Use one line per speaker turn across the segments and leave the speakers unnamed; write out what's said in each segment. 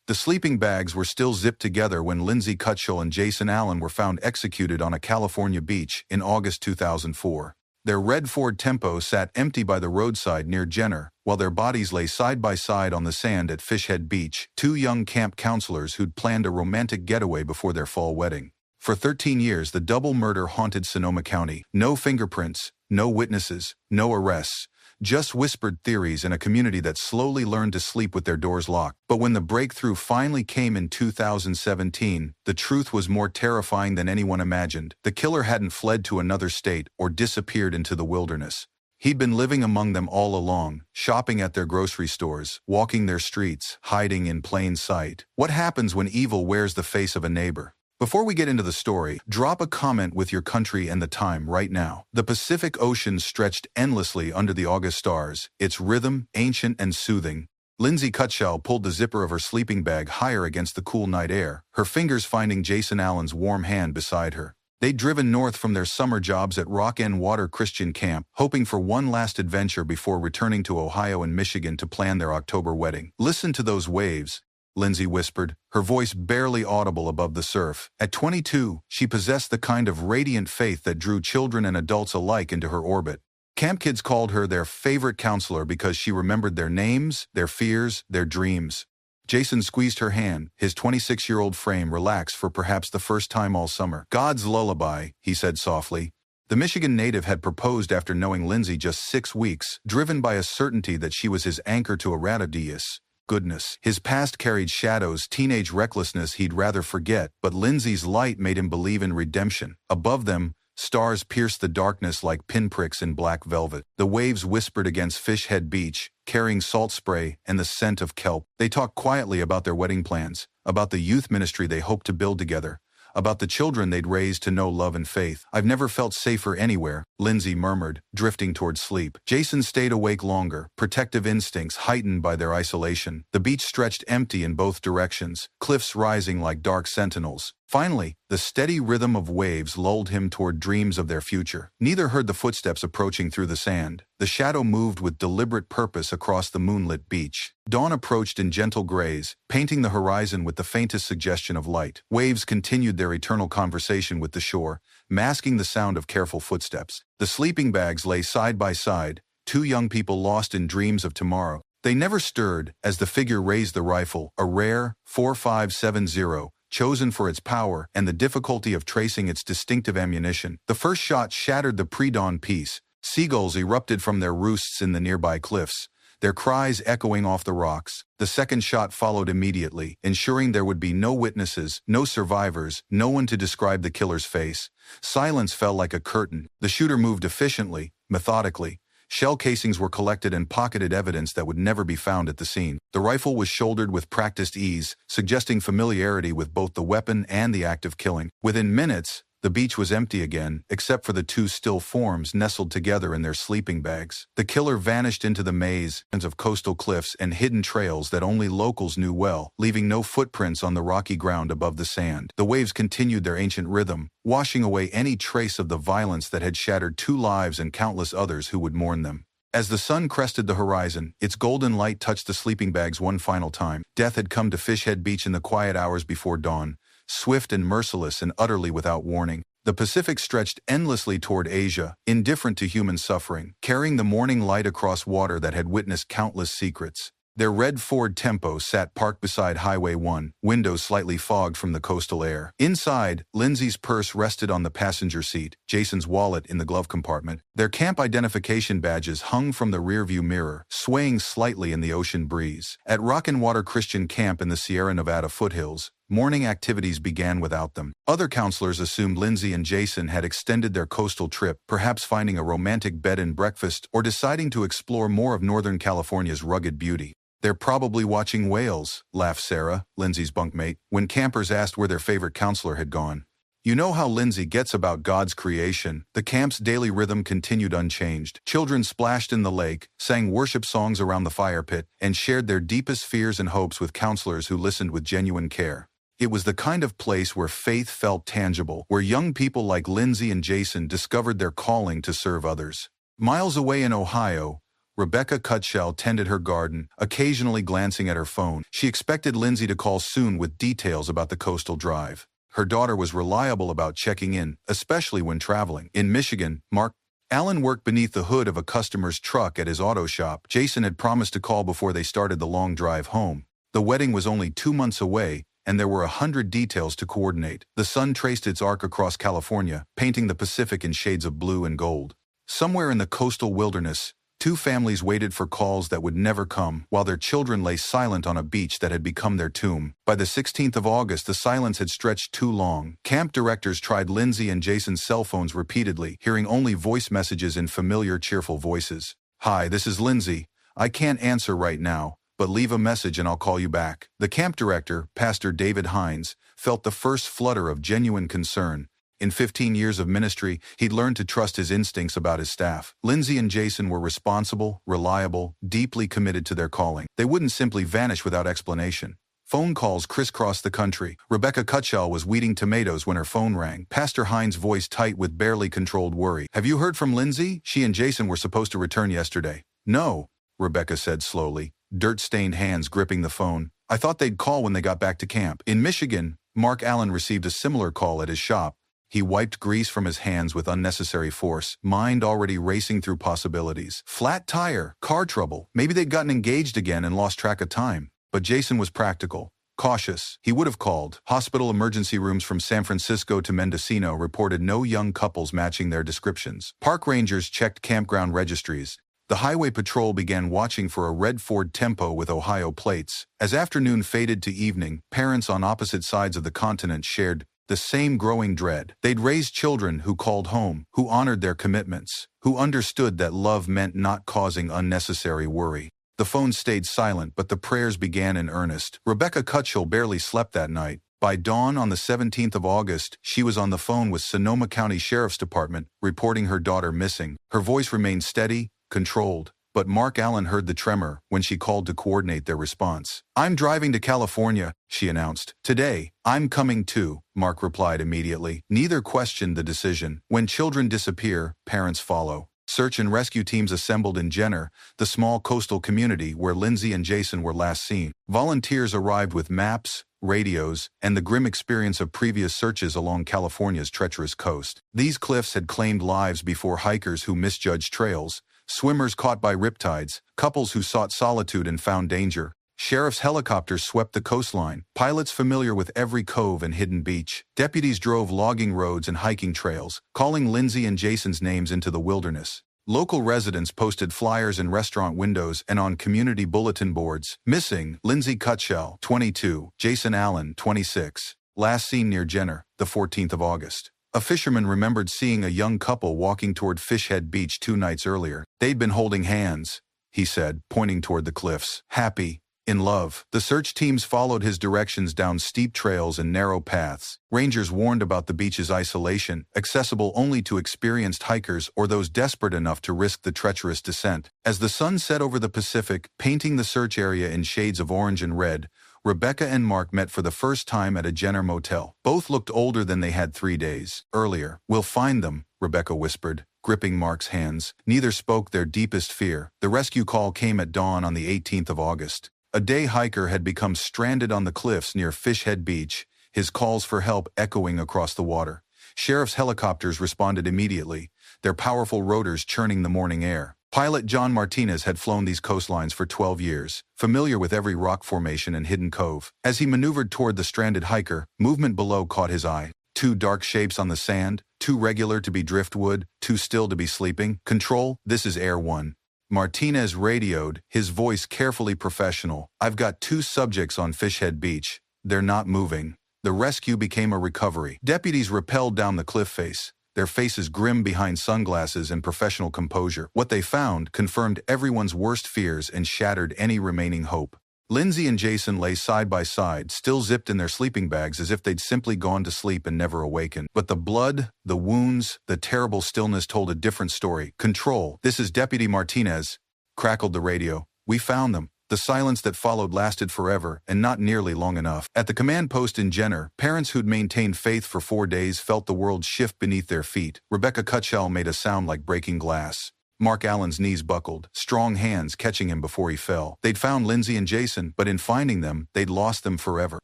The sleeping bags were still zipped together when Lindsay Cutshall and Jason Allen were found executed on a California beach in August 2004. Their red Ford Tempo sat empty by the roadside near Jenner, while their bodies lay side by side on the sand at Fishhead Beach, two young camp counselors who'd planned a romantic getaway before their fall wedding. For 13 years, the double murder haunted Sonoma County. No fingerprints, no witnesses, no arrests. Just whispered theories in a community that slowly learned to sleep with their doors locked. But when the breakthrough finally came in 2017, the truth was more terrifying than anyone imagined. The killer hadn't fled to another state or disappeared into the wilderness. He'd been living among them all along, shopping at their grocery stores, walking their streets, hiding in plain sight. What happens when evil wears the face of a neighbor? Before we get into the story, drop a comment with your country and the time right now. The Pacific Ocean stretched endlessly under the August stars, its rhythm ancient and soothing. Lindsay Cutshall pulled the zipper of her sleeping bag higher against the cool night air, her fingers finding Jason Allen's warm hand beside her. They'd driven north from their summer jobs at Rock and Water Christian Camp, hoping for one last adventure before returning to Ohio and Michigan to plan their October wedding. "Listen to those waves," Lindsay whispered, her voice barely audible above the surf. At 22, she possessed the kind of radiant faith that drew children and adults alike into her orbit. Camp kids called her their favorite counselor because she remembered their names, their fears, their dreams. Jason squeezed her hand, his 26-year-old frame relaxed for perhaps the first time all summer. "God's lullaby," he said softly. The Michigan native had proposed after knowing Lindsay just 6 weeks, driven by a certainty that she was his anchor to a Radadius. Goodness. His past carried shadows, teenage recklessness he'd rather forget, but Lindsay's light made him believe in redemption. Above them, stars pierced the darkness like pinpricks in black velvet. The waves whispered against Fishhead Beach, carrying salt spray and the scent of kelp. They talked quietly about their wedding plans, about the youth ministry they hoped to build together, about the children they'd raised to know love and faith. "I've never felt safer anywhere," Lindsay murmured, drifting toward sleep. Jason stayed awake longer, protective instincts heightened by their isolation. The beach stretched empty in both directions, cliffs rising like dark sentinels. Finally, the steady rhythm of waves lulled him toward dreams of their future. Neither heard the footsteps approaching through the sand. The shadow moved with deliberate purpose across the moonlit beach. Dawn approached in gentle grays, painting the horizon with the faintest suggestion of light. Waves continued their eternal conversation with the shore, masking the sound of careful footsteps. The sleeping bags lay side by side, two young people lost in dreams of tomorrow. They never stirred as the figure raised the rifle, a rare .45-70, chosen for its power and the difficulty of tracing its distinctive ammunition. The first shot shattered the pre-dawn peace. Seagulls erupted from their roosts in the nearby cliffs, their cries echoing off the rocks. The second shot followed immediately, ensuring there would be no witnesses, no survivors, no one to describe the killer's face. Silence fell like a curtain. The shooter moved efficiently, methodically. Shell casings were collected and pocketed evidence that would never be found at the scene. The rifle was shouldered with practiced ease, suggesting familiarity with both the weapon and the act of killing. Within minutes, the beach was empty again, except for the two still forms nestled together in their sleeping bags. The killer vanished into the maze of coastal cliffs and hidden trails that only locals knew well, leaving no footprints on the rocky ground above the sand. The waves continued their ancient rhythm, washing away any trace of the violence that had shattered 2 lives and countless others who would mourn them. As the sun crested the horizon, its golden light touched the sleeping bags one final time. Death had come to Fishhead Beach in the quiet hours before dawn, swift and merciless and utterly without warning. The Pacific stretched endlessly toward Asia, indifferent to human suffering, carrying the morning light across water that had witnessed countless secrets. Their red Ford Tempo sat parked beside Highway 1, windows slightly fogged from the coastal air. Inside, Lindsay's purse rested on the passenger seat, Jason's wallet in the glove compartment. Their camp identification badges hung from the rearview mirror, swaying slightly in the ocean breeze. At Rock and Water Christian Camp in the Sierra Nevada foothills, morning activities began without them. Other counselors assumed Lindsay and Jason had extended their coastal trip, perhaps finding a romantic bed and breakfast or deciding to explore more of Northern California's rugged beauty. "They're probably watching whales," laughed Sarah, Lindsay's bunkmate, when campers asked where their favorite counselor had gone. You know how Lindsay gets about God's creation. The camp's daily rhythm continued unchanged. Children splashed in the lake, sang worship songs around the fire pit, and shared their deepest fears and hopes with counselors who listened with genuine care. It was the kind of place where faith felt tangible, where young people like Lindsay and Jason discovered their calling to serve others. Miles away in Ohio, Rebecca Cutshall tended her garden, occasionally glancing at her phone. She expected Lindsay to call soon with details about the coastal drive. Her daughter was reliable about checking in, especially when traveling. In Michigan, Mark Allen worked beneath the hood of a customer's truck at his auto shop. Jason had promised to call before they started the long drive home. The wedding was only 2 months away, and there were 100 details to coordinate. The sun traced its arc across California, painting the Pacific in shades of blue and gold. Somewhere in the coastal wilderness, 2 families waited for calls that would never come, while their children lay silent on a beach that had become their tomb. By the 16th of August, the silence had stretched too long. Camp directors tried Lindsay and Jason's cell phones repeatedly, hearing only voice messages in familiar, cheerful voices. "Hi, this is Lindsay. I can't answer right now, but leave a message and I'll call you back." The camp director, Pastor David Hines, felt the first flutter of genuine concern. In 15 years of ministry, he'd learned to trust his instincts about his staff. Lindsay and Jason were responsible, reliable, deeply committed to their calling. They wouldn't simply vanish without explanation. Phone calls crisscrossed the country. Rebecca Cutshall was weeding tomatoes when her phone rang, Pastor Hines' voice tight with barely controlled worry. "Have you heard from Lindsay? She and Jason were supposed to return yesterday." "No," Rebecca said slowly, dirt-stained hands gripping the phone. "I thought they'd call when they got back to camp." In Michigan, Mark Allen received a similar call at his shop. He wiped grease from his hands with unnecessary force, mind already racing through possibilities. Flat tire, car trouble, maybe they'd gotten engaged again and lost track of time. But Jason was practical, cautious. He would have called. Hospital emergency rooms from San Francisco to Mendocino reported no young couples matching their descriptions. Park rangers checked campground registries. The highway patrol began watching for a red Ford Tempo with Ohio plates. As afternoon faded to evening, parents on opposite sides of the continent shared the same growing dread. They'd raised children who called home, who honored their commitments, who understood that love meant not causing unnecessary worry. The phone stayed silent, but the prayers began in earnest. Rebecca Cutshall barely slept that night. By dawn on the 17th of August, she was on the phone with Sonoma County Sheriff's Department, reporting her daughter missing. Her voice remained steady, controlled, but Mark Allen heard the tremor when she called to coordinate their response. "I'm driving to California," she announced. "Today, I'm coming too," Mark replied immediately. Neither questioned the decision. When children disappear, parents follow. Search and rescue teams assembled in Jenner, the small coastal community where Lindsay and Jason were last seen. Volunteers arrived with maps, radios, and the grim experience of previous searches along California's treacherous coast. These cliffs had claimed lives before hikers who misjudged trails, swimmers caught by riptides, couples who sought solitude and found danger. Sheriff's helicopters swept the coastline, pilots familiar with every cove and hidden beach. Deputies drove logging roads and hiking trails, calling Lindsay and Jason's names into the wilderness. Local residents posted flyers in restaurant windows and on community bulletin boards. Missing, Lindsay Cutshall, 22, Jason Allen, 26. Last seen near Jenner, the 14th of August. A fisherman remembered seeing a young couple walking toward Fishhead Beach 2 nights earlier. They'd been holding hands, he said, pointing toward the cliffs. Happy. In love. The search teams followed his directions down steep trails and narrow paths. Rangers warned about the beach's isolation, accessible only to experienced hikers or those desperate enough to risk the treacherous descent. As the sun set over the Pacific, painting the search area in shades of orange and red, Rebecca and Mark met for the first time at a Jenner motel. Both looked older than they had 3 days earlier. "We'll find them," Rebecca whispered, gripping Mark's hands. Neither spoke their deepest fear. The rescue call came at dawn on the 18th of August. A day hiker had become stranded on the cliffs near Fishhead Beach, his calls for help echoing across the water. Sheriff's helicopters responded immediately, their powerful rotors churning the morning air. Pilot John Martinez had flown these coastlines for 12 years, familiar with every rock formation and hidden cove. As he maneuvered toward the stranded hiker, movement below caught his eye. 2 dark shapes on the sand, too regular to be driftwood, too still to be sleeping. "Control, this is Air 1. Martinez radioed, his voice carefully professional. "I've got 2 subjects on Fishhead Beach. They're not moving." The rescue became a recovery. Deputies rappelled down the cliff face, their faces grim behind sunglasses and professional composure. What they found confirmed everyone's worst fears and shattered any remaining hope. Lindsay and Jason lay side by side, still zipped in their sleeping bags as if they'd simply gone to sleep and never awakened. But the blood, the wounds, the terrible stillness told a different story. "Control, this is Deputy Martinez," crackled the radio. "We found them." The silence that followed lasted forever, and not nearly long enough. At the command post in Jenner, parents who'd maintained faith for 4 days felt the world shift beneath their feet. Rebecca Cutshall made a sound like breaking glass. Mark Allen's knees buckled, strong hands catching him before he fell. They'd found Lindsay and Jason, but in finding them, they'd lost them forever.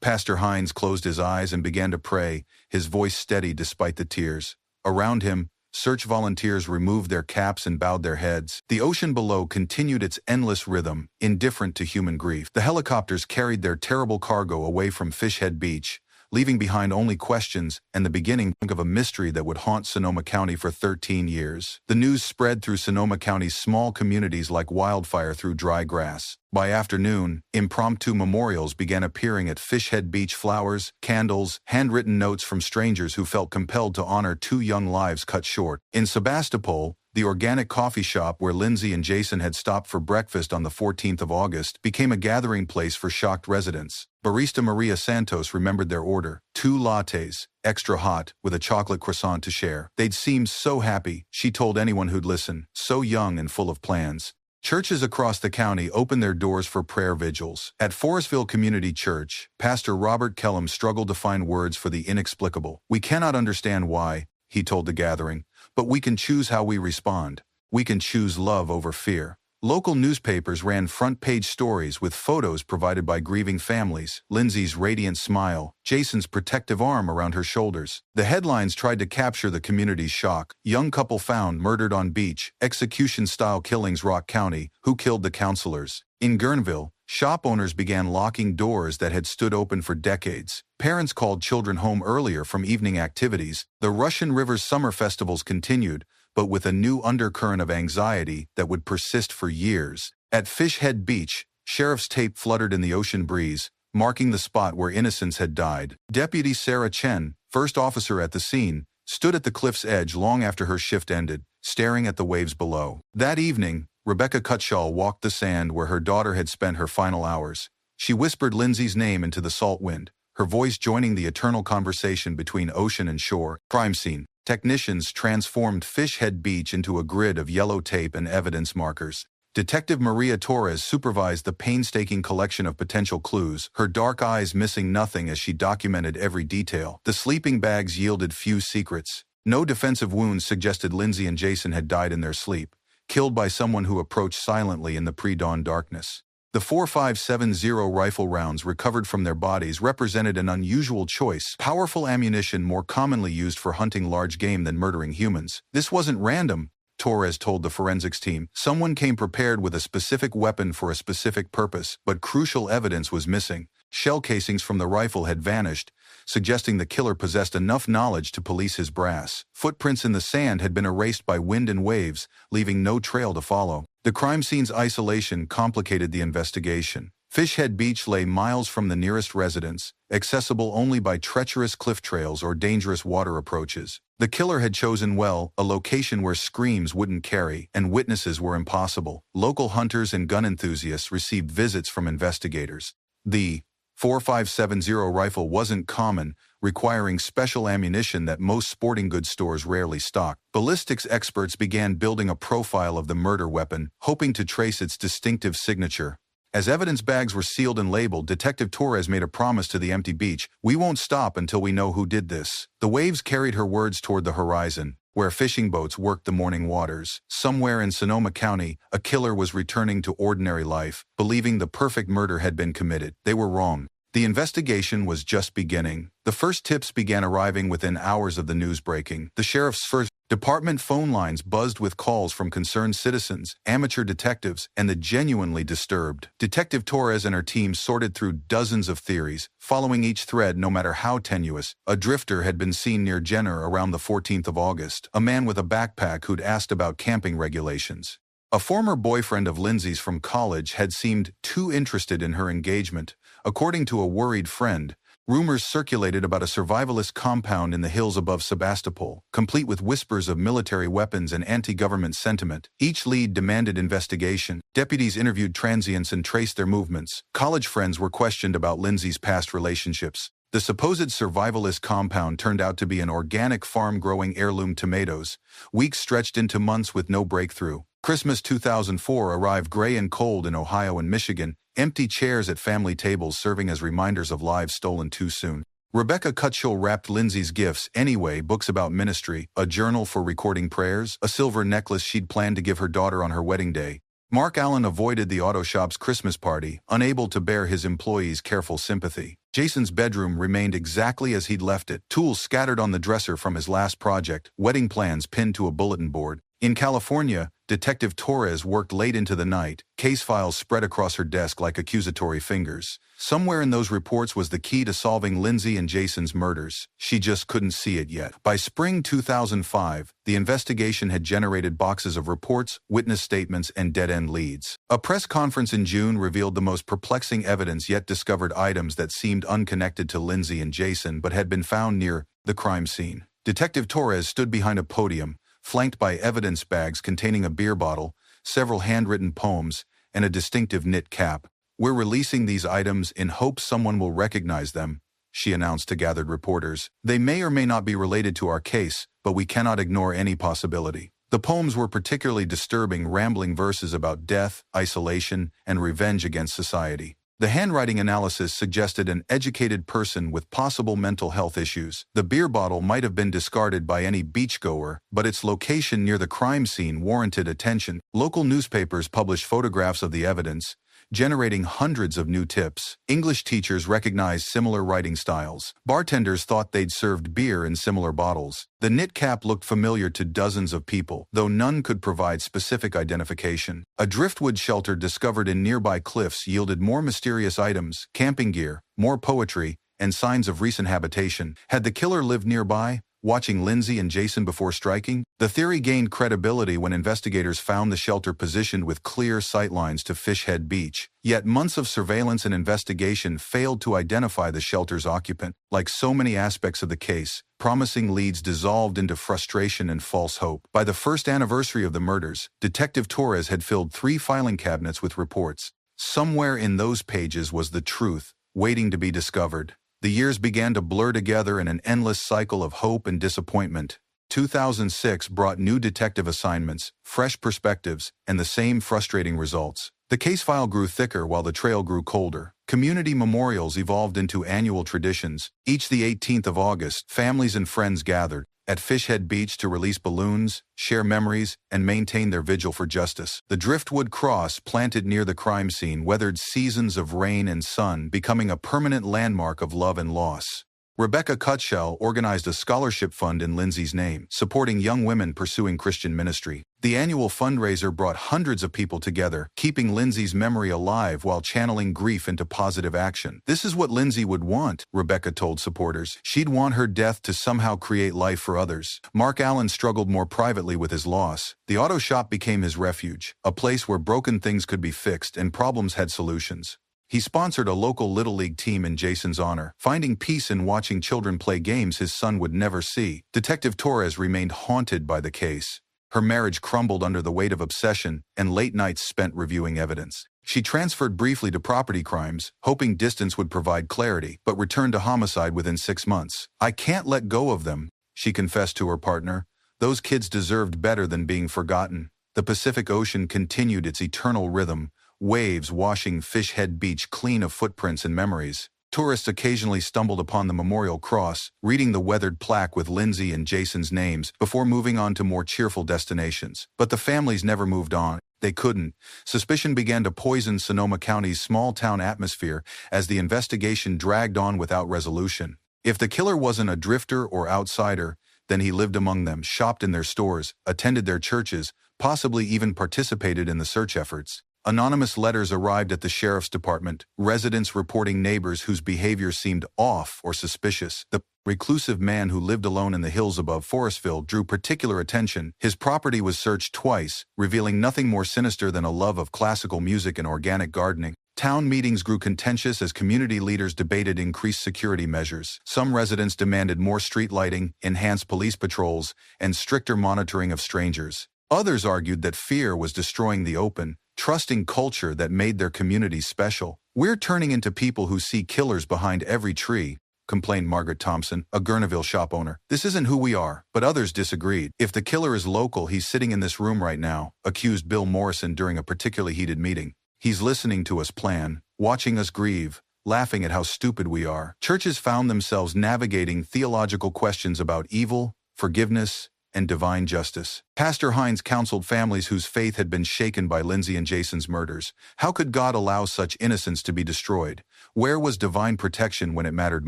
Pastor Hines closed his eyes and began to pray, his voice steady despite the tears. Around him, search volunteers removed their caps and bowed their heads. The ocean below continued its endless rhythm, indifferent to human grief. The helicopters carried their terrible cargo away from Fishhead Beach, leaving behind only questions and the beginning of a mystery that would haunt Sonoma County for 13 years. The news spread through Sonoma County's small communities like wildfire through dry grass. By afternoon, impromptu memorials began appearing at Fishhead Beach. Flowers, candles, handwritten notes from strangers who felt compelled to honor 2 young lives cut short. In Sebastopol, the organic coffee shop where Lindsay and Jason had stopped for breakfast on the 14th of August became a gathering place for shocked residents. Barista Maria Santos remembered their order: 2 lattes, extra hot, with a chocolate croissant to share. They'd seemed so happy, she told anyone who'd listen, so young and full of plans. Churches across the county opened their doors for prayer vigils. At Forestville Community Church, Pastor Robert Kellum struggled to find words for the inexplicable. "We cannot understand why," he told the gathering, "but we can choose how we respond. We can choose love over fear." Local newspapers ran front-page stories with photos provided by grieving families: Lindsay's radiant smile, Jason's protective arm around her shoulders. The headlines tried to capture the community's shock: "Young couple found murdered on beach, execution-style killings rock county, who killed the counselors?" In Guerneville, shop owners began locking doors that had stood open for decades. Parents called children home earlier from evening activities. The Russian River's summer festivals continued, but with a new undercurrent of anxiety that would persist for years. At Fishhead Beach, sheriff's tape fluttered in the ocean breeze, marking the spot where innocents had died. Deputy Sarah Chen, first officer at the scene, stood at the cliff's edge long after her shift ended, staring at the waves below. That evening, Lindsay Cutshall walked the sand where her daughter had spent her final hours. She whispered Lindsay's name into the salt wind, her voice joining the eternal conversation between ocean and shore. Crime scene. Technicians transformed Fishhead Beach into a grid of yellow tape and evidence markers. Detective Maria Torres supervised the painstaking collection of potential clues, her dark eyes missing nothing as she documented every detail. The sleeping bags yielded few secrets. No defensive wounds suggested Lindsay and Jason had died in their sleep, killed by someone who approached silently in the pre-dawn darkness. The .4570 rifle rounds recovered from their bodies represented an unusual choice: powerful ammunition more commonly used for hunting large game than murdering humans. "This wasn't random," Torres told the forensics team. "Someone came prepared with a specific weapon for a specific purpose, but crucial evidence was missing. Shell casings from the rifle had vanished, suggesting the killer possessed enough knowledge to police his brass. Footprints in the sand had been erased by wind and waves, leaving no trail to follow. The crime scene's isolation complicated the investigation. Fishhead Beach lay miles from the nearest residence, accessible only by treacherous cliff trails or dangerous water approaches. The killer had chosen well, a location where screams wouldn't carry and witnesses were impossible. Local hunters and gun enthusiasts received visits from investigators. The .4570 rifle wasn't common, requiring special ammunition that most sporting goods stores rarely stock. Ballistics experts began building a profile of the murder weapon, hoping to trace its distinctive signature. As evidence bags were sealed and labeled, Detective Torres made a promise to the empty beach: "We won't stop until we know who did this." The waves carried her words toward the horizon, where fishing boats worked the morning waters. Somewhere in Sonoma County, a killer was returning to ordinary life, believing the perfect murder had been committed. They were wrong. The investigation was just beginning. The first tips began arriving within hours of the news breaking. The sheriff's first department phone lines buzzed with calls from concerned citizens, amateur detectives, and the genuinely disturbed. Detective Torres and her team sorted through dozens of theories, following each thread no matter how tenuous. A drifter had been seen near Jenner around the 14th of August, a man with a backpack who'd asked about camping regulations. A former boyfriend of Lindsay's from college had seemed too interested in her engagement. According to a worried friend, rumors circulated about a survivalist compound in the hills above Sebastopol, complete with whispers of military weapons and anti-government sentiment. Each lead demanded investigation. Deputies interviewed transients and traced their movements. College friends were questioned about Lindsay's past relationships. The supposed survivalist compound turned out to be an organic farm growing heirloom tomatoes. Weeks stretched into months with no breakthrough. Christmas 2004 arrived gray and cold in Ohio and Michigan, empty chairs at family tables serving as reminders of lives stolen too soon. Rebecca Cutshall wrapped Lindsay's gifts anyway: books about ministry, a journal for recording prayers, a silver necklace she'd planned to give her daughter on her wedding day. Mark Allen avoided the auto shop's Christmas party, unable to bear his employees' careful sympathy. Jason's bedroom remained exactly as he'd left it, tools scattered on the dresser from his last project, wedding plans pinned to a bulletin board. In California, Detective Torres worked late into the night, case files spread across her desk like accusatory fingers. Somewhere in those reports was the key to solving Lindsay and Jason's murders. She just couldn't see it yet. By spring 2005, the investigation had generated boxes of reports, witness statements, and dead-end leads. A press conference in June revealed the most perplexing evidence yet: discovered items that seemed unconnected to Lindsay and Jason but had been found near the crime scene. Detective Torres stood behind a podium, flanked by evidence bags containing a beer bottle, several handwritten poems, and a distinctive knit cap. "We're releasing these items in hopes someone will recognize them," she announced to gathered reporters. "They may or may not be related to our case, but we cannot ignore any possibility." The poems were particularly disturbing, rambling verses about death, isolation, and revenge against society. The handwriting analysis suggested an educated person with possible mental health issues. The beer bottle might have been discarded by any beachgoer, but its location near the crime scene warranted attention. Local newspapers published photographs of the evidence, generating hundreds of new tips. English teachers recognized similar writing styles. Bartenders thought they'd served beer in similar bottles. The knit cap looked familiar to dozens of people, though none could provide specific identification. A driftwood shelter discovered in nearby cliffs yielded more mysterious items: camping gear, more poetry, and signs of recent habitation. Had the killer lived nearby, watching Lindsay and Jason before striking? The theory gained credibility when investigators found the shelter positioned with clear sightlines to Fish Head Beach. Yet months of surveillance and investigation failed to identify the shelter's occupant. Like so many aspects of the case, promising leads dissolved into frustration and false hope. By the first anniversary of the murders, Detective Torres had filled 3 filing cabinets with reports. Somewhere in those pages was the truth, waiting to be discovered. The years began to blur together in an endless cycle of hope and disappointment. 2006 brought new detective assignments, fresh perspectives, and the same frustrating results. The case file grew thicker while the trail grew colder. Community memorials evolved into annual traditions. Each the 18th of August, families and friends gathered at Fish Head Beach to release balloons, share memories, and maintain their vigil for justice. The driftwood cross planted near the crime scene weathered seasons of rain and sun, becoming a permanent landmark of love and loss. Rebecca Cutshall organized a scholarship fund in Lindsay's name, supporting young women pursuing Christian ministry. The annual fundraiser brought hundreds of people together, keeping Lindsay's memory alive while channeling grief into positive action. "This is what Lindsay would want," Rebecca told supporters. "She'd want her death to somehow create life for others." Mark Allen struggled more privately with his loss. The auto shop became his refuge, a place where broken things could be fixed and problems had solutions. He sponsored a local Little League team in Jason's honor, finding peace in watching children play games his son would never see. Detective Torres remained haunted by the case. Her marriage crumbled under the weight of obsession and late nights spent reviewing evidence. She transferred briefly to property crimes, hoping distance would provide clarity, but returned to homicide within 6 months. "I can't let go of them," she confessed to her partner. "Those kids deserved better than being forgotten." The Pacific Ocean continued its eternal rhythm, waves washing Fish Head Beach clean of footprints and memories. Tourists occasionally stumbled upon the memorial cross, reading the weathered plaque with Lindsay and Jason's names before moving on to more cheerful destinations. But the families never moved on. They couldn't. Suspicion began to poison Sonoma County's small-town atmosphere as the investigation dragged on without resolution. If the killer wasn't a drifter or outsider, then he lived among them, shopped in their stores, attended their churches, possibly even participated in the search efforts. Anonymous letters arrived at the sheriff's department, residents reporting neighbors whose behavior seemed off or suspicious. The reclusive man who lived alone in the hills above Forestville drew particular attention. His property was searched twice, revealing nothing more sinister than a love of classical music and organic gardening. Town meetings grew contentious as community leaders debated increased security measures. Some residents demanded more street lighting, enhanced police patrols, and stricter monitoring of strangers. Others argued that fear was destroying the open, trusting culture that made their communities special. "We're turning into people who see killers behind every tree," complained Margaret Thompson, a Gurneville shop owner. "This isn't who we are." But others disagreed. "If the killer is local, he's sitting in this room right now," accused Bill Morrison during a particularly heated meeting. "He's listening to us plan, watching us grieve, laughing at how stupid we are. Churches found themselves navigating theological questions about evil, forgiveness, and divine justice. Pastor Hines counseled families whose faith had been shaken by Lindsay and Jason's murders. How could God allow such innocence to be destroyed? Where was divine protection when it mattered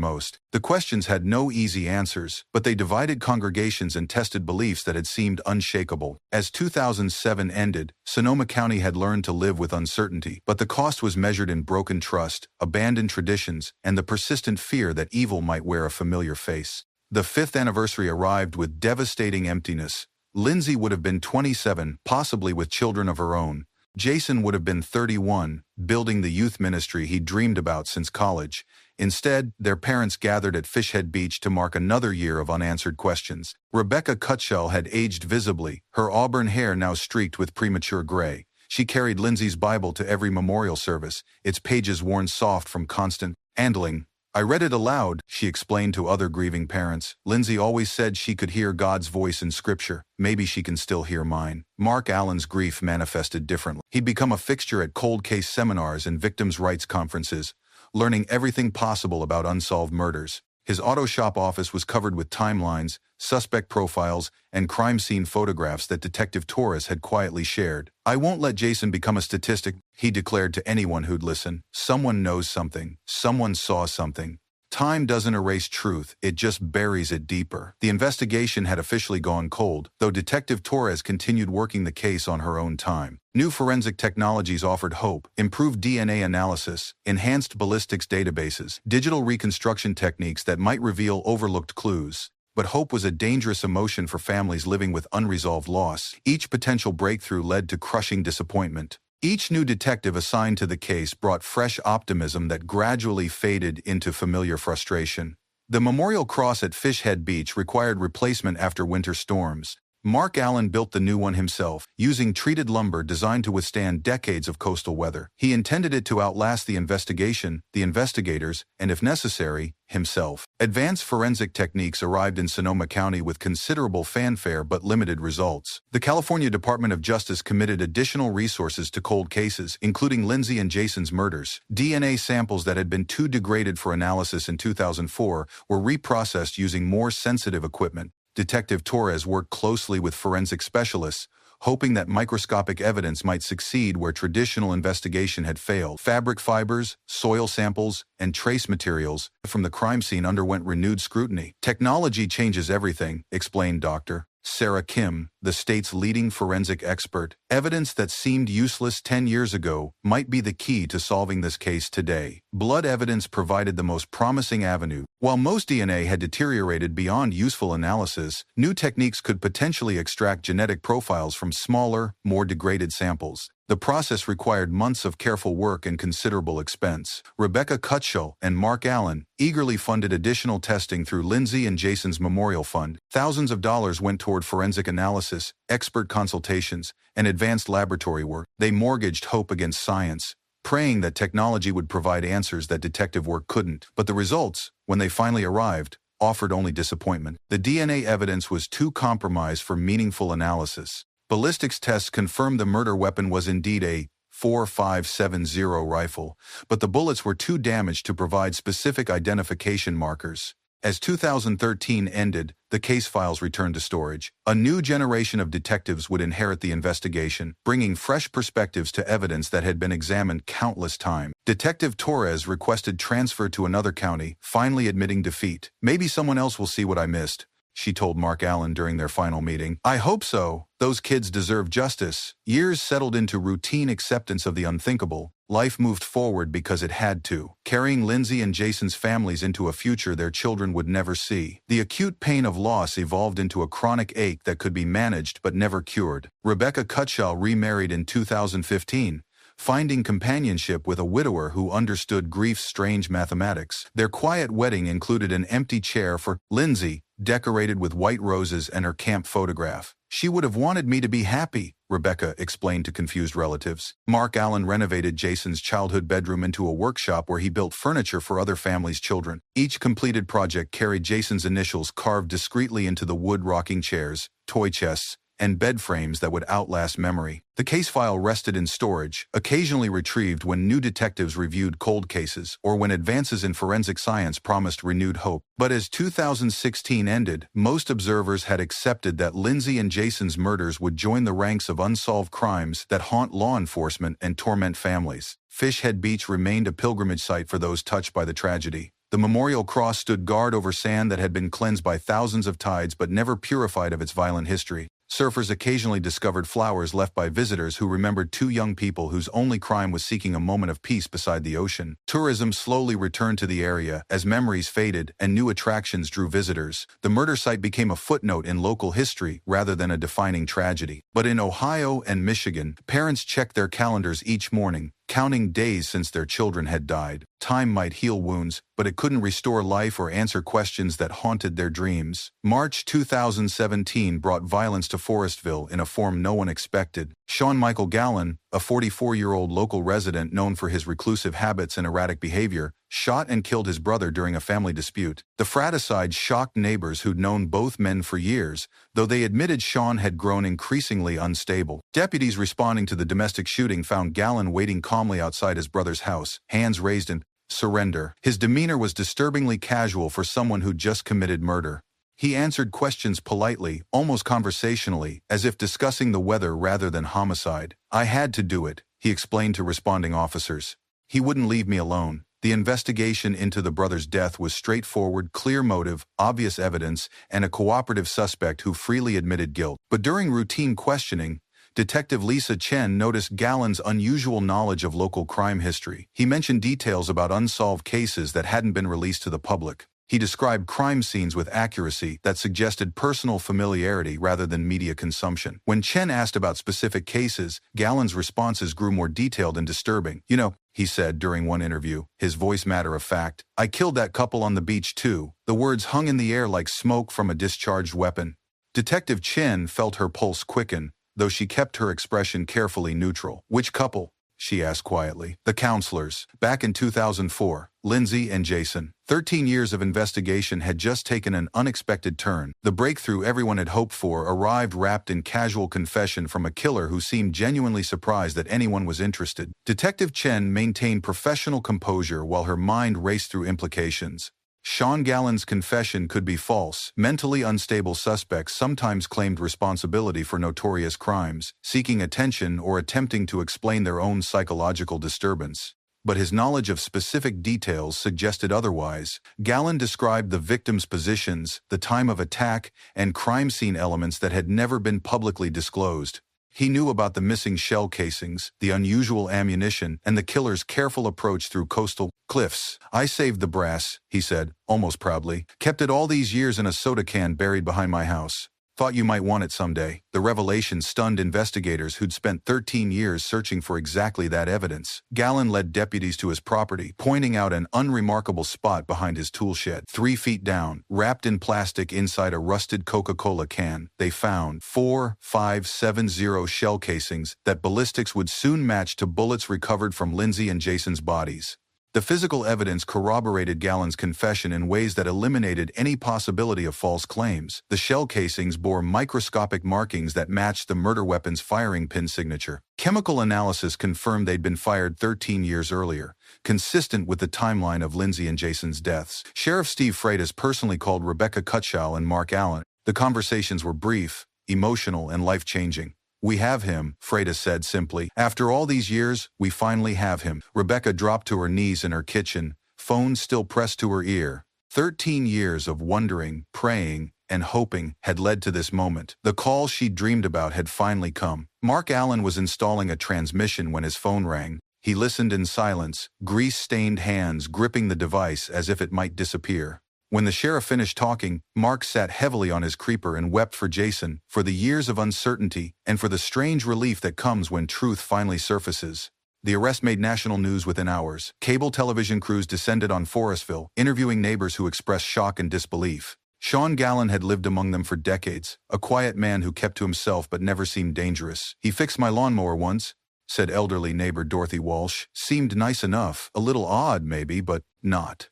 most? The questions had no easy answers, but they divided congregations and tested beliefs that had seemed unshakable. As 2007 ended, Sonoma County had learned to live with uncertainty, but the cost was measured in broken trust, abandoned traditions, and the persistent fear that evil might wear a familiar face. The fifth anniversary arrived with devastating emptiness. Lindsay would have been 27, possibly with children of her own. Jason would have been 31, building the youth ministry he'd dreamed about since college. Instead, their parents gathered at Fishhead Beach to mark another year of unanswered questions. Rebecca Cutshall had aged visibly, her auburn hair now streaked with premature gray. She carried Lindsay's Bible to every memorial service, its pages worn soft from constant handling. I read it aloud, she explained to other grieving parents. Lindsay always said she could hear God's voice in Scripture. Maybe she can still hear mine. Mark Allen's grief manifested differently. He'd become a fixture at cold case seminars and victims' rights conferences, learning everything possible about unsolved murders. His auto shop office was covered with timelines, suspect profiles, and crime scene photographs that Detective Torres had quietly shared. I won't let Jason become a statistic, he declared to anyone who'd listen. Someone knows something. Someone saw something. Time doesn't erase truth, it just buries it deeper. The investigation had officially gone cold, though Detective Torres continued working the case on her own time. New forensic technologies offered hope: improved DNA analysis, enhanced ballistics databases, digital reconstruction techniques that might reveal overlooked clues. But hope was a dangerous emotion for families living with unresolved loss. Each potential breakthrough led to crushing disappointment. Each new detective assigned to the case brought fresh optimism that gradually faded into familiar frustration. The memorial cross at Fishhead Beach required replacement after winter storms. Mark Allen built the new one himself, using treated lumber designed to withstand decades of coastal weather. He intended it to outlast the investigation, the investigators, and if necessary, himself. Advanced forensic techniques arrived in Sonoma County with considerable fanfare but limited results. The California Department of Justice committed additional resources to cold cases, including Lindsay and Jason's murders. DNA samples that had been too degraded for analysis in 2004 were reprocessed using more sensitive equipment. Detective Torres worked closely with forensic specialists, hoping that microscopic evidence might succeed where traditional investigation had failed. Fabric fibers, soil samples, and trace materials from the crime scene underwent renewed scrutiny. Technology changes everything, explained Dr. Sarah Kim, the state's leading forensic expert. Evidence that seemed useless 10 years ago might be the key to solving this case today. Blood evidence provided the most promising avenue. While most DNA had deteriorated beyond useful analysis, new techniques could potentially extract genetic profiles from smaller, more degraded samples. The process required months of careful work and considerable expense. Rebecca Cutshall and Mark Allen eagerly funded additional testing through Lindsay and Jason's Memorial Fund. Thousands of dollars went toward forensic analysis, expert consultations, and advanced laboratory work. They mortgaged hope against science, praying that technology would provide answers that detective work couldn't. But the results, when they finally arrived, offered only disappointment. The DNA evidence was too compromised for meaningful analysis. Ballistics tests confirmed the murder weapon was indeed a .4570 rifle, but the bullets were too damaged to provide specific identification markers. As 2013 ended, the case files returned to storage. A new generation of detectives would inherit the investigation, bringing fresh perspectives to evidence that had been examined countless times. Detective Torres requested transfer to another county, finally admitting defeat. "Maybe someone else will see what I missed," she told Mark Allen during their final meeting. "I hope so. Those kids deserve justice." Years settled into routine acceptance of the unthinkable. Life moved forward because it had to, carrying Lindsay and Jason's families into a future their children would never see. The acute pain of loss evolved into a chronic ache that could be managed but never cured. Rebecca Cutshall remarried in 2015, finding companionship with a widower who understood grief's strange mathematics. Their quiet wedding included an empty chair for Lindsay, decorated with white roses and her camp photograph. "She would have wanted me to be happy," Rebecca explained to confused relatives. Mark Allen renovated Jason's childhood bedroom into a workshop where he built furniture for other families' children. Each completed project carried Jason's initials carved discreetly into the wood rocking chairs, toy chests, and bed frames that would outlast memory. The case file rested in storage, occasionally retrieved when new detectives reviewed cold cases or when advances in forensic science promised renewed hope. But as 2016 ended, most observers had accepted that Lindsay and Jason's murders would join the ranks of unsolved crimes that haunt law enforcement and torment families. Fishhead Beach remained a pilgrimage site for those touched by the tragedy. The memorial cross stood guard over sand that had been cleansed by thousands of tides but never purified of its violent history. Surfers occasionally discovered flowers left by visitors who remembered two young people whose only crime was seeking a moment of peace beside the ocean. Tourism slowly returned to the area as memories faded and new attractions drew visitors. The murder site became a footnote in local history rather than a defining tragedy. But in Ohio and Michigan, parents checked their calendars each morning, counting days since their children had died. Time might heal wounds, but it couldn't restore life or answer questions that haunted their dreams. March 2017 brought violence to Forestville in a form no one expected. Sean Michael Gallen, a 44-year-old local resident known for his reclusive habits and erratic behavior, shot and killed his brother during a family dispute. The fratricide shocked neighbors who'd known both men for years, though they admitted Sean had grown increasingly unstable. Deputies responding to the domestic shooting found Gallen waiting calmly outside his brother's house, hands raised in surrender. His demeanor was disturbingly casual for someone who'd just committed murder. He answered questions politely, almost conversationally, as if discussing the weather rather than homicide. "I had to do it," he explained to responding officers. He wouldn't leave me alone. The investigation into the brother's death was straightforward, clear motive, obvious evidence, and a cooperative suspect who freely admitted guilt. But during routine questioning, Detective Lisa Chen noticed Gallen's unusual knowledge of local crime history. He mentioned details about unsolved cases that hadn't been released to the public. He described crime scenes with accuracy that suggested personal familiarity rather than media consumption. When Chen asked about specific cases, Gallen's responses grew more detailed and disturbing. "You know," he said during one interview, his voice matter-of-fact, "I killed that couple on the beach too." The words hung in the air like smoke from a discharged weapon. Detective Chen felt her pulse quicken, though she kept her expression carefully neutral. "Which couple?" she asked quietly. "The counselors. Back in 2004, Lindsay and Jason." 13 years of investigation had just taken an unexpected turn. The breakthrough everyone had hoped for arrived wrapped in casual confession from a killer who seemed genuinely surprised that anyone was interested. Detective Chen maintained professional composure while her mind raced through implications. Sean Gallen's confession could be false. Mentally unstable suspects sometimes claimed responsibility for notorious crimes, seeking attention or attempting to explain their own psychological disturbance. But his knowledge of specific details suggested otherwise. Gallen described the victims' positions, the time of attack, and crime scene elements that had never been publicly disclosed. He knew about the missing shell casings, the unusual ammunition, and the killer's careful approach through coastal cliffs. "I saved the brass," he said, almost proudly. "Kept it all these years in a soda can buried behind my house. Thought you might want it someday." The revelation stunned investigators who'd spent 13 years searching for exactly that evidence. Gallen led deputies to his property, pointing out an unremarkable spot behind his tool shed. 3 feet down, wrapped in plastic inside a rusted Coca-Cola can, they found 4.570 shell casings that ballistics would soon match to bullets recovered from Lindsay and Jason's bodies. The physical evidence corroborated Gallen's confession in ways that eliminated any possibility of false claims. The shell casings bore microscopic markings that matched the murder weapon's firing pin signature. Chemical analysis confirmed they'd been fired 13 years earlier, consistent with the timeline of Lindsay and Jason's deaths. Sheriff Steve Freitas personally called Lindsay Cutshall and Mark Allen. The conversations were brief, emotional, and life-changing. "We have him," Freitas said simply. "After all these years, we finally have him." Rebecca dropped to her knees in her kitchen, phone still pressed to her ear. 13 years of wondering, praying, and hoping had led to this moment. The call she'd dreamed about had finally come. Mark Allen was installing a transmission when his phone rang. He listened in silence, grease-stained hands gripping the device as if it might disappear. When the sheriff finished talking, Mark sat heavily on his creeper and wept for Jason, for the years of uncertainty, and for the strange relief that comes when truth finally surfaces. The arrest made national news within hours. Cable television crews descended on Forestville, interviewing neighbors who expressed shock and disbelief. Sean Gallen had lived among them for decades, a quiet man who kept to himself but never seemed dangerous. "He fixed my lawnmower once," said elderly neighbor Dorothy Walsh. "Seemed nice enough, a little odd maybe, but not."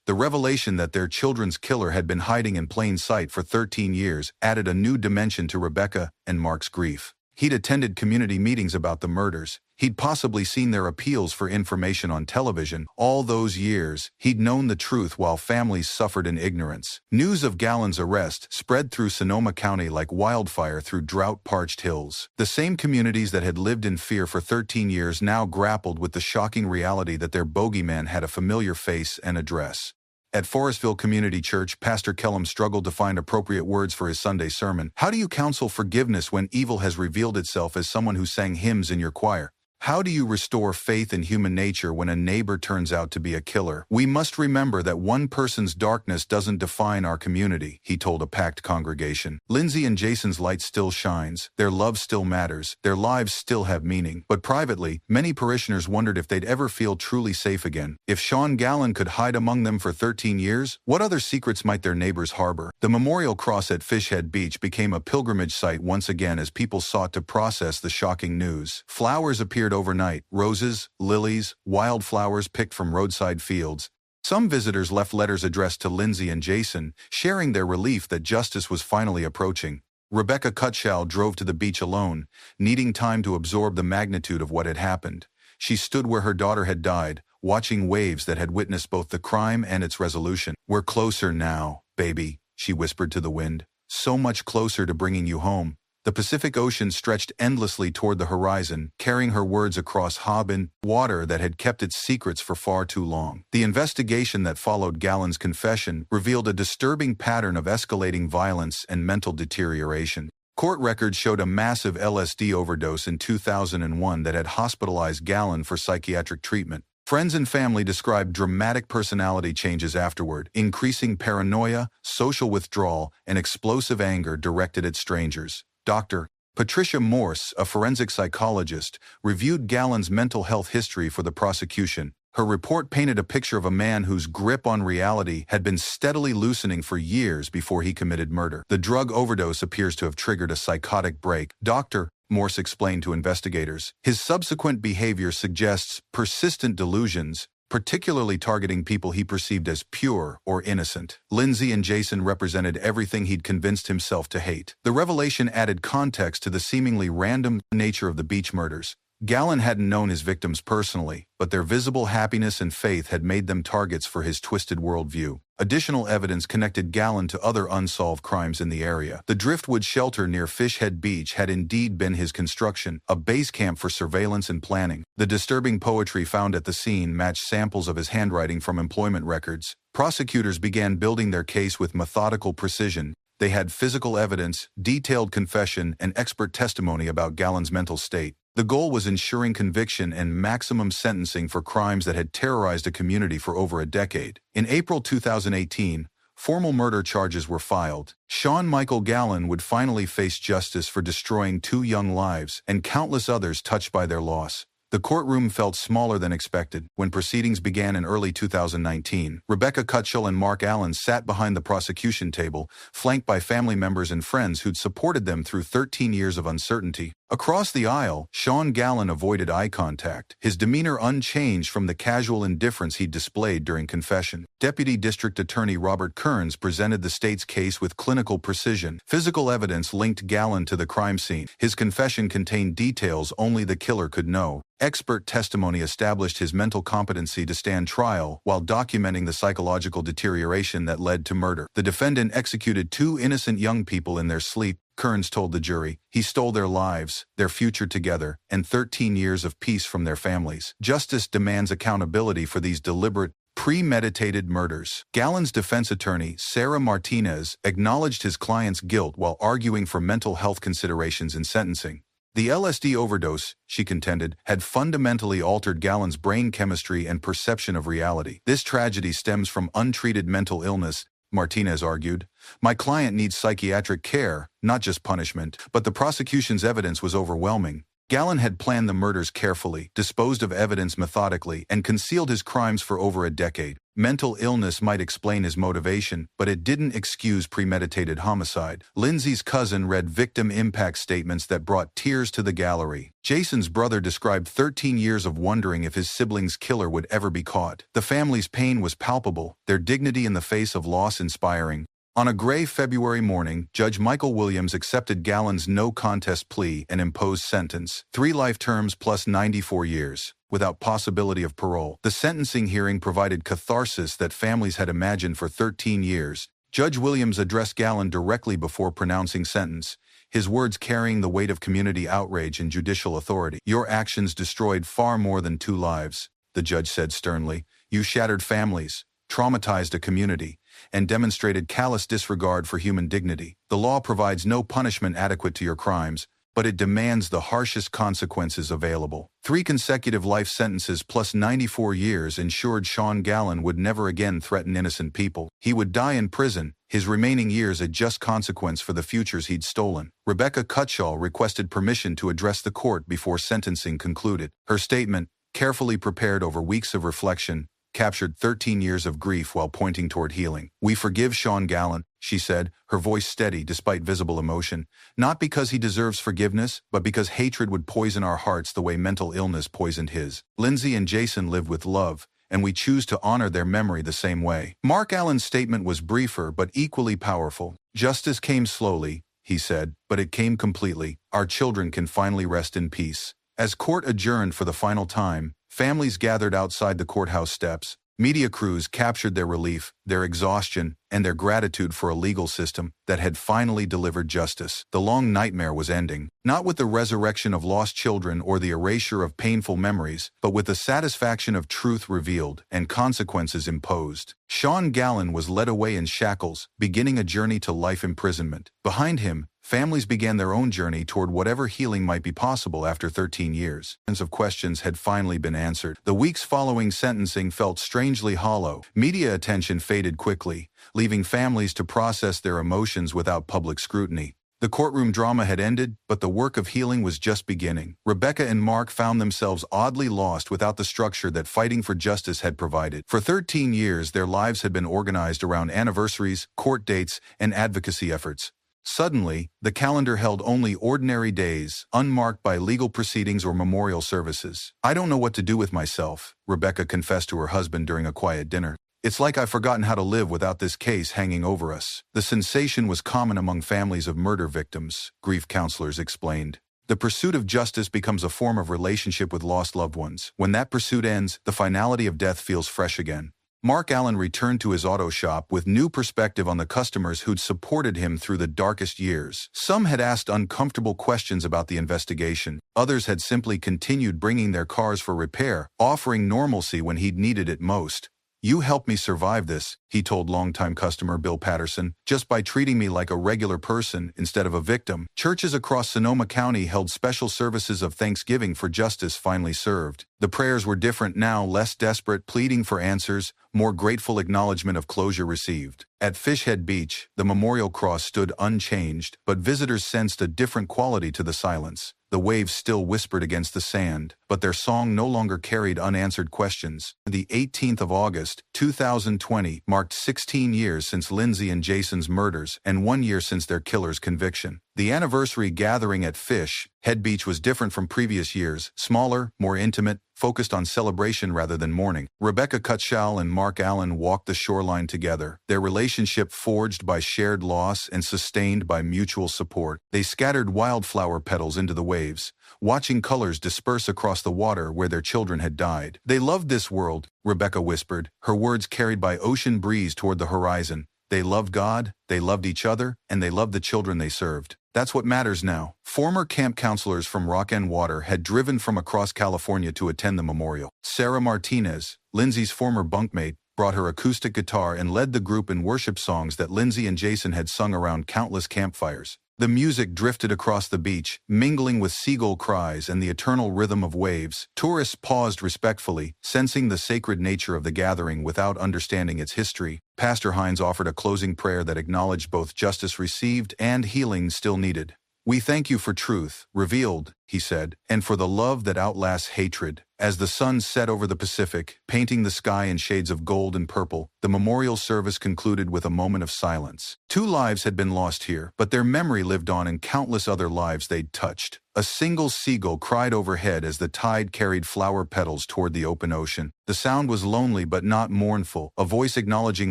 The revelation that their children's killer had been hiding in plain sight for 13 years added a new dimension to Rebecca and Mark's grief. He'd attended community meetings about the murders. He'd possibly seen their appeals for information on television. All those years, he'd known the truth while families suffered in ignorance. News of Gallen's arrest spread through Sonoma County like wildfire through drought-parched hills. The same communities that had lived in fear for 13 years now grappled with the shocking reality that their bogeyman had a familiar face and address. At Forestville Community Church, Pastor Kellum struggled to find appropriate words for his Sunday sermon. How do you counsel forgiveness when evil has revealed itself as someone who sang hymns in your choir? How do you restore faith in human nature when a neighbor turns out to be a killer? We must remember that one person's darkness doesn't define our community, he told a packed congregation. Lindsay and Jason's light still shines, their love still matters, their lives still have meaning. But privately, many parishioners wondered if they'd ever feel truly safe again. If Sean Gallen could hide among them for 13 years, what other secrets might their neighbors harbor? The memorial cross at Fishhead Beach became a pilgrimage site once again as people sought to process the shocking news. Flowers appeared overnight, roses, lilies, wildflowers picked from roadside fields. Some visitors left letters addressed to Lindsay and Jason, sharing their relief that justice was finally approaching. Rebecca Cutshall drove to the beach alone, needing time to absorb the magnitude of what had happened. She stood where her daughter had died, watching waves that had witnessed both the crime and its resolution. "We're closer now, baby," she whispered to the wind. "So much closer to bringing you home." The Pacific Ocean stretched endlessly toward the horizon, carrying her words across Harbin, water that had kept its secrets for far too long. The investigation that followed Gallen's confession revealed a disturbing pattern of escalating violence and mental deterioration. Court records showed a massive LSD overdose in 2001 that had hospitalized Gallen for psychiatric treatment. Friends and family described dramatic personality changes afterward, increasing paranoia, social withdrawal, and explosive anger directed at strangers. Dr. Patricia Morse, a forensic psychologist, reviewed Gallen's mental health history for the prosecution. Her report painted a picture of a man whose grip on reality had been steadily loosening for years before he committed murder. The drug overdose appears to have triggered a psychotic break. Dr. Morse explained to investigators. His subsequent behavior suggests persistent delusions, particularly targeting people he perceived as pure or innocent. Lindsay and Jason represented everything he'd convinced himself to hate. The revelation added context to the seemingly random nature of the beach murders. Gallen hadn't known his victims personally, but their visible happiness and faith had made them targets for his twisted worldview. Additional evidence connected Gallen to other unsolved crimes in the area. The driftwood shelter near Fishhead Beach had indeed been his construction, a base camp for surveillance and planning. The disturbing poetry found at the scene matched samples of his handwriting from employment records. Prosecutors began building their case with methodical precision. They had physical evidence, detailed confession, and expert testimony about Gallen's mental state. The goal was ensuring conviction and maximum sentencing for crimes that had terrorized a community for over a decade. In April 2018, formal murder charges were filed. Sean Michael Gallen would finally face justice for destroying 2 young lives and countless others touched by their loss. The courtroom felt smaller than expected. When proceedings began in early 2019, Rebecca Cutshall and Mark Allen sat behind the prosecution table, flanked by family members and friends who'd supported them through 13 years of uncertainty. Across the aisle, Sean Gallen avoided eye contact, his demeanor unchanged from the casual indifference he'd displayed during confession. Deputy District Attorney Robert Kearns presented the state's case with clinical precision. Physical evidence linked Gallen to the crime scene. His confession contained details only the killer could know. Expert testimony established his mental competency to stand trial while documenting the psychological deterioration that led to murder. The defendant executed 2 innocent young people in their sleep, Kearns told the jury. He stole their lives, their future together, and 13 years of peace from their families. Justice demands accountability for these deliberate, premeditated murders. Gallen's defense attorney, Sarah Martinez, acknowledged his client's guilt while arguing for mental health considerations in sentencing. The LSD overdose, she contended, had fundamentally altered Gallen's brain chemistry and perception of reality. This tragedy stems from untreated mental illness, Martinez argued. My client needs psychiatric care, not just punishment. But the prosecution's evidence was overwhelming. Gallon had planned the murders carefully, disposed of evidence methodically, and concealed his crimes for over a decade. Mental illness might explain his motivation, but it didn't excuse premeditated homicide. Lindsay's cousin read victim impact statements that brought tears to the gallery. Jason's brother described 13 years of wondering if his sibling's killer would ever be caught. The family's pain was palpable, their dignity in the face of loss inspiring. On a gray February morning, Judge Michael Williams accepted Gallon's no-contest plea and imposed sentence, 3 life terms plus 94 years, without possibility of parole. The sentencing hearing provided catharsis that families had imagined for 13 years. Judge Williams addressed Gallon directly before pronouncing sentence, his words carrying the weight of community outrage and judicial authority. "Your actions destroyed far more than 2 lives," the judge said sternly. "You shattered families, traumatized a community, and demonstrated callous disregard for human dignity. The law provides no punishment adequate to your crimes, but it demands the harshest consequences available." 3 consecutive life sentences plus 94 years ensured Sean Gallon would never again threaten innocent people. He would die in prison, his remaining years a just consequence for the futures he'd stolen. Rebecca Cutshall requested permission to address the court before sentencing concluded. Her statement, carefully prepared over weeks of reflection, captured 13 years of grief while pointing toward healing. "We forgive Sean Gallon," she said, her voice steady despite visible emotion, "not because he deserves forgiveness, but because hatred would poison our hearts the way mental illness poisoned his. Lindsay and Jason lived with love, and we choose to honor their memory the same way." Mark Allen's statement was briefer but equally powerful. "Justice came slowly," he said, "but it came completely. Our children can finally rest in peace." As court adjourned for the final time, families gathered outside the courthouse steps. Media crews captured their relief, their exhaustion, and their gratitude for a legal system that had finally delivered justice. The long nightmare was ending, not with the resurrection of lost children or the erasure of painful memories, but with the satisfaction of truth revealed and consequences imposed. Sean Gallon was led away in shackles, beginning a journey to life imprisonment. Behind him, families began their own journey toward whatever healing might be possible after 13 years. Millions of questions had finally been answered. The weeks following sentencing felt strangely hollow. Media attention faded quickly, leaving families to process their emotions without public scrutiny. The courtroom drama had ended, but the work of healing was just beginning. Rebecca and Mark found themselves oddly lost without the structure that fighting for justice had provided. For 13 years, their lives had been organized around anniversaries, court dates, and advocacy efforts. Suddenly, the calendar held only ordinary days, unmarked by legal proceedings or memorial services. "I don't know what to do with myself," Rebecca confessed to her husband during a quiet dinner. "It's like I've forgotten how to live without this case hanging over us." The sensation was common among families of murder victims, grief counselors explained. The pursuit of justice becomes a form of relationship with lost loved ones. When that pursuit ends, the finality of death feels fresh again. Mark Allen returned to his auto shop with new perspective on the customers who'd supported him through the darkest years. Some had asked uncomfortable questions about the investigation. Others had simply continued bringing their cars for repair, offering normalcy when he'd needed it most. "You helped me survive this," he told longtime customer Bill Patterson, "just by treating me like a regular person instead of a victim." Churches across Sonoma County held special services of thanksgiving for justice finally served. The prayers were different now, less desperate, pleading for answers, more grateful acknowledgement of closure received. At Fishhead Beach, the memorial cross stood unchanged, but visitors sensed a different quality to the silence. The waves still whispered against the sand, but their song no longer carried unanswered questions. The 18th of August, 2020, marked 16 years since Lindsay and Jason's murders and 1 year since their killer's conviction. The anniversary gathering at Fishhead Beach was different from previous years, smaller, more intimate, focused on celebration rather than mourning. Rebecca Cutshall and Mark Allen walked the shoreline together, their relationship forged by shared loss and sustained by mutual support. They scattered wildflower petals into the waves, watching colors disperse across the water where their children had died. "They loved this world," Rebecca whispered, her words carried by ocean breeze toward the horizon. "They loved God, they loved each other, and they loved the children they served. That's what matters now." Former camp counselors from Rock and Water had driven from across California to attend the memorial. Sarah Martinez, Lindsay's former bunkmate, brought her acoustic guitar and led the group in worship songs that Lindsay and Jason had sung around countless campfires. The music drifted across the beach, mingling with seagull cries and the eternal rhythm of waves. Tourists paused respectfully, sensing the sacred nature of the gathering without understanding its history. Pastor Hines offered a closing prayer that acknowledged both justice received and healing still needed. "We thank you for truth, revealed," he said, "and for the love that outlasts hatred." As the sun set over the Pacific, painting the sky in shades of gold and purple, the memorial service concluded with a moment of silence. 2 lives had been lost here, but their memory lived on in countless other lives they'd touched. A single seagull cried overhead as the tide carried flower petals toward the open ocean. The sound was lonely but not mournful, a voice acknowledging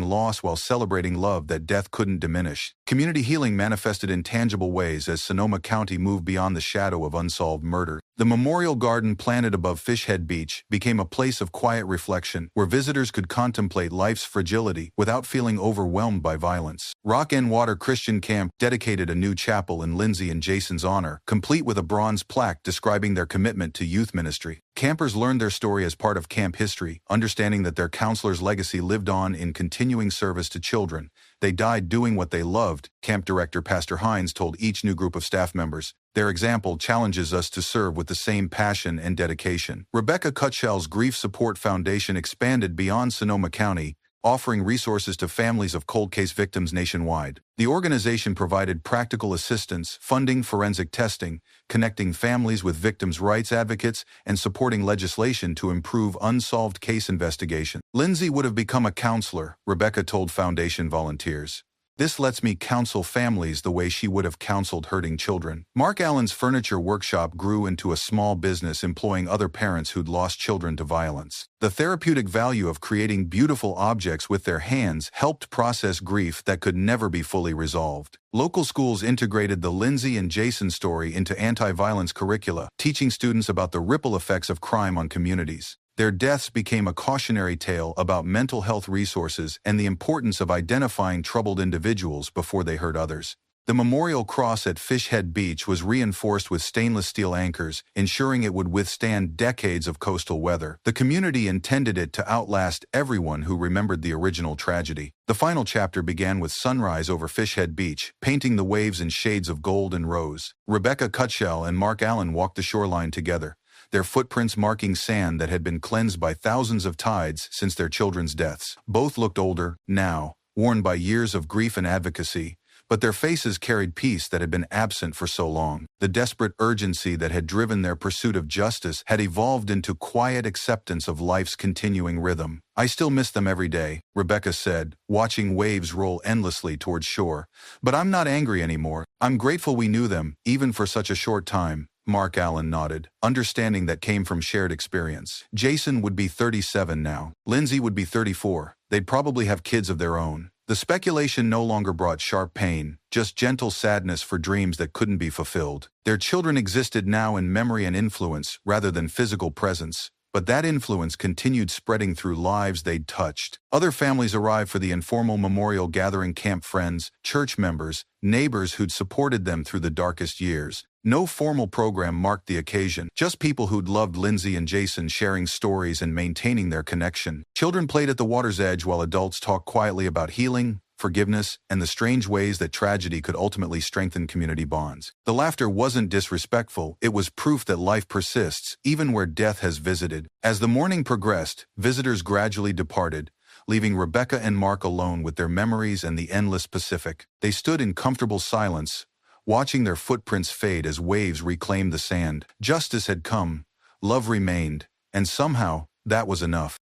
loss while celebrating love that death couldn't diminish. Community healing manifested in tangible ways as Sonoma County moved beyond the shadow of unsolved murder. The memorial garden planted above Fishhead Beach became a place of quiet reflection where visitors could contemplate life's fragility without feeling overwhelmed by violence. Rock and Water Christian Camp dedicated a new chapel in Lindsay and Jason's honor, complete with a bronze plaque describing their commitment to youth ministry. Campers learned their story as part of camp history, understanding that their counselor's legacy lived on in continuing service to children. They died doing what they loved, Camp Director Pastor Hines told each new group of staff members. Their example challenges us to serve with the same passion and dedication. Lindsay Cutshall's Grief Support Foundation expanded beyond Sonoma County, offering resources to families of cold case victims nationwide. The organization provided practical assistance, funding forensic testing, connecting families with victims' rights advocates, and supporting legislation to improve unsolved case investigation. Lindsay would have become a counselor, Rebecca told Foundation volunteers. "This lets me counsel families the way she would have counseled hurting children." Mark Allen's furniture workshop grew into a small business employing other parents who'd lost children to violence. The therapeutic value of creating beautiful objects with their hands helped process grief that could never be fully resolved. Local schools integrated the Lindsay and Jason story into anti-violence curricula, teaching students about the ripple effects of crime on communities. Their deaths became a cautionary tale about mental health resources and the importance of identifying troubled individuals before they hurt others. The memorial cross at Fishhead Beach was reinforced with stainless steel anchors, ensuring it would withstand decades of coastal weather. The community intended it to outlast everyone who remembered the original tragedy. The final chapter began with sunrise over Fishhead Beach, painting the waves in shades of gold and rose. Lindsay Cutshall and Mark Allen walked the shoreline together, their footprints marking sand that had been cleansed by thousands of tides since their children's deaths. Both looked older, now, worn by years of grief and advocacy, but their faces carried peace that had been absent for so long. The desperate urgency that had driven their pursuit of justice had evolved into quiet acceptance of life's continuing rhythm. "I still miss them every day," Rebecca said, watching waves roll endlessly towards shore. "But I'm not angry anymore. I'm grateful we knew them, even for such a short time." Mark Allen nodded, understanding that came from shared experience. Jason would be 37 now. Lindsay would be 34. They'd probably have kids of their own. The speculation no longer brought sharp pain, just gentle sadness for dreams that couldn't be fulfilled. Their children existed now in memory and influence rather than physical presence, but that influence continued spreading through lives they'd touched. Other families arrived for the informal memorial gathering, camp friends, church members, neighbors who'd supported them through the darkest years. No formal program marked the occasion, just people who'd loved Lindsay and Jason sharing stories and maintaining their connection. Children played at the water's edge while adults talked quietly about healing, forgiveness, and the strange ways that tragedy could ultimately strengthen community bonds. The laughter wasn't disrespectful, it was proof that life persists, even where death has visited. As the morning progressed, visitors gradually departed, leaving Rebecca and Mark alone with their memories and the endless Pacific. They stood in comfortable silence, watching their footprints fade as waves reclaimed the sand. Justice had come, love remained, and somehow, that was enough.